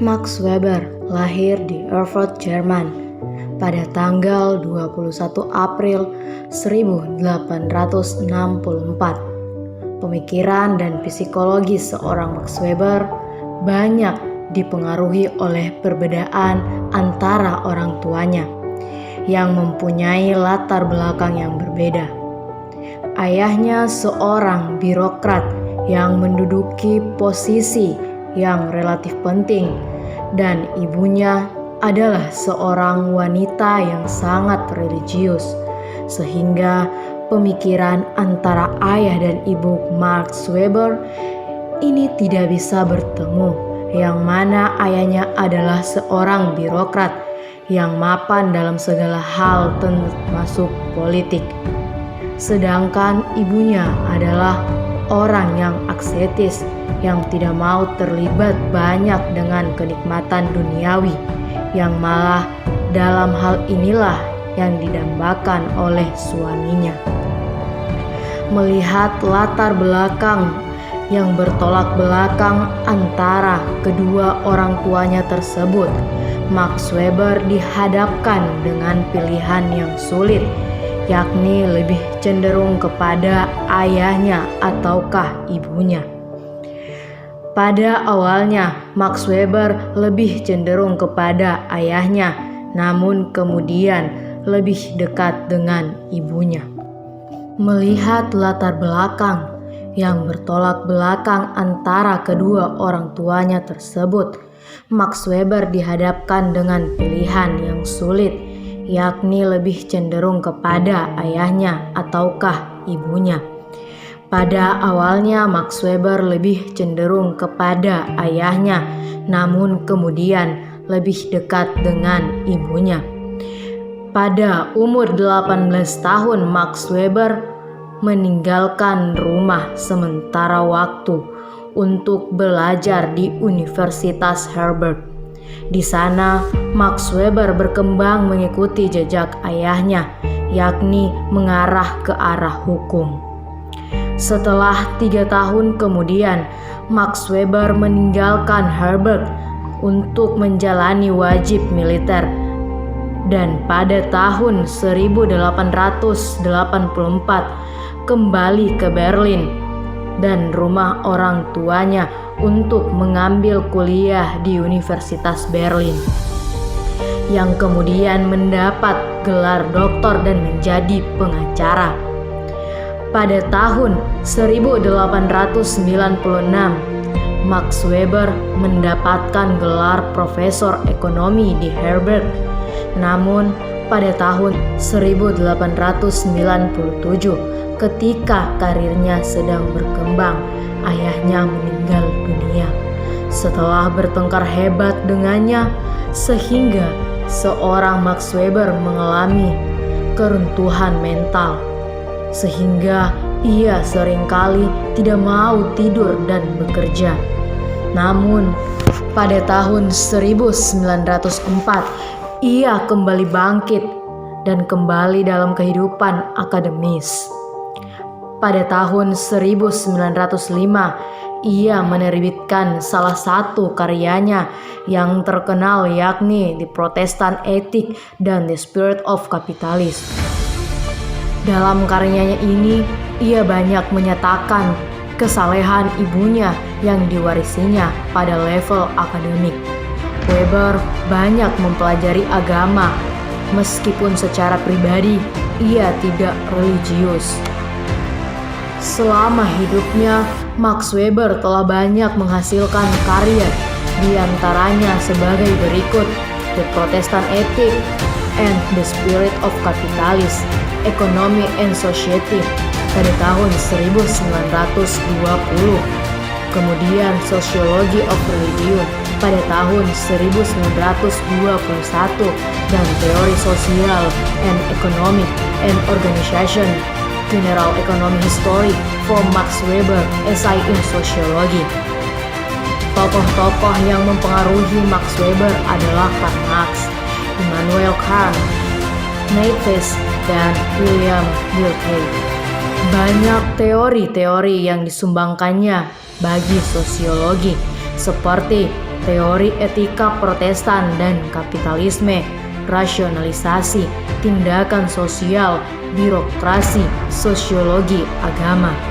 Max Weber lahir di Erfurt, Jerman pada tanggal 21 April 1864. Pemikiran dan psikologi seorang Max Weber banyak dipengaruhi oleh perbedaan antara orang tuanya yang mempunyai latar belakang yang berbeda. Ayahnya seorang birokrat yang menduduki posisi yang relatif penting, dan ibunya adalah seorang wanita yang sangat religius, sehingga pemikiran antara ayah dan ibu Max Weber ini tidak bisa bertemu, yang mana ayahnya adalah seorang birokrat yang mapan dalam segala hal termasuk politik, sedangkan ibunya adalah orang yang asketis yang tidak mau terlibat banyak dengan kenikmatan duniawi, yang malah dalam hal inilah yang didambakan oleh suaminya. Melihat latar belakang yang bertolak belakang antara kedua orang tuanya tersebut, Max Weber dihadapkan dengan pilihan yang sulit, yakni lebih cenderung kepada ayahnya ataukah ibunya. Pada awalnya, Max Weber lebih cenderung kepada ayahnya, namun kemudian lebih dekat dengan ibunya. Melihat latar belakang yang bertolak belakang antara kedua orang tuanya tersebut, Max Weber dihadapkan dengan pilihan yang sulit, yakni lebih cenderung kepada ayahnya ataukah ibunya. Pada awalnya Max Weber lebih cenderung kepada ayahnya, namun kemudian lebih dekat dengan ibunya. Pada umur 18 tahun Max Weber meninggalkan rumah sementara waktu untuk belajar di Universitas Heidelberg. Di sana Max Weber berkembang mengikuti jejak ayahnya, yakni mengarah ke arah hukum. Setelah 3 tahun kemudian, Max Weber meninggalkan Heidelberg untuk menjalani wajib militer, dan pada tahun 1884 kembali ke Berlin dan rumah orang tuanya untuk mengambil kuliah di Universitas Berlin, yang kemudian mendapat gelar doktor dan menjadi pengacara. Pada tahun 1896, Max Weber mendapatkan gelar profesor ekonomi di Heidelberg. Namun pada tahun 1897, ketika karirnya sedang berkembang, ayahnya meninggal dunia setelah bertengkar hebat dengannya, sehingga seorang Max Weber mengalami keruntuhan mental, sehingga ia seringkali tidak mau tidur dan bekerja. Namun pada tahun 1904 ia kembali bangkit dan kembali dalam kehidupan akademis. Pada tahun 1905 ia menerbitkan salah satu karyanya yang terkenal, yakni The Protestant Ethic dan The Spirit of Capitalism. Dalam karyanya ini, ia banyak menyatakan kesalehan ibunya yang diwarisinya pada level akademik. Weber banyak mempelajari agama, meskipun secara pribadi ia tidak religius. Selama hidupnya, Max Weber telah banyak menghasilkan karya, di antaranya sebagai berikut: The Protestant Ethic and the Spirit of Capitalism, Economy and Society pada tahun 1920, kemudian Sociology of Religion pada tahun 1921, dan Teori Sosial and Economic and Organization, General Economic History for Max Weber, Essay in Sociology. Tokoh-tokoh yang mempengaruhi Max Weber adalah Karl Marx, Immanuel Kant, Nietzsche, dan William Dilthey. Banyak teori-teori yang disumbangkannya bagi sosiologi, seperti teori etika Protestan dan kapitalisme, rasionalisasi, tindakan sosial, birokrasi, sosiologi agama.